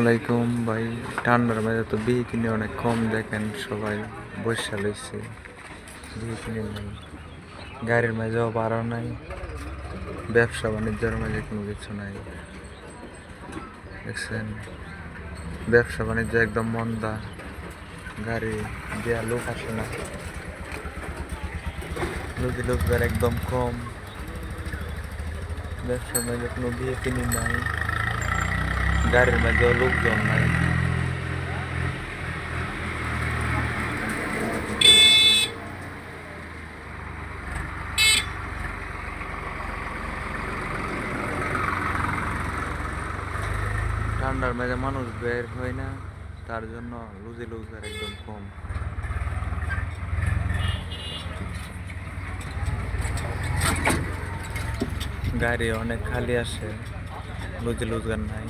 আলাইকুম ভাই। ঠান্ডার মাঝে তো বিয়ে কিনে অনেক কম, দেখেন সবাই বসে লইছে, বিয়ে কিনে নাই, গাড়ির মাঝেও ভাড়া নাই, ব্যবসা বাণিজ্যের মাঝে কোনো কিছু নাই। দেখছেন, ব্যবসা বাণিজ্য একদম মন্দা, গাড়ি দেয়া লোক আসে না, লোকদের একদম কম, ব্যবসার মাঝে কোনো বিয়ে কিনে নাই, গাড়ির মাঝেও লোকজন নাই। ঠান্ডার মাঝে মানুষ বের হয় না, তার জন্য লোকদের একদম কম। গাড়ি অনেক খালি আসে, লুজগার নাই।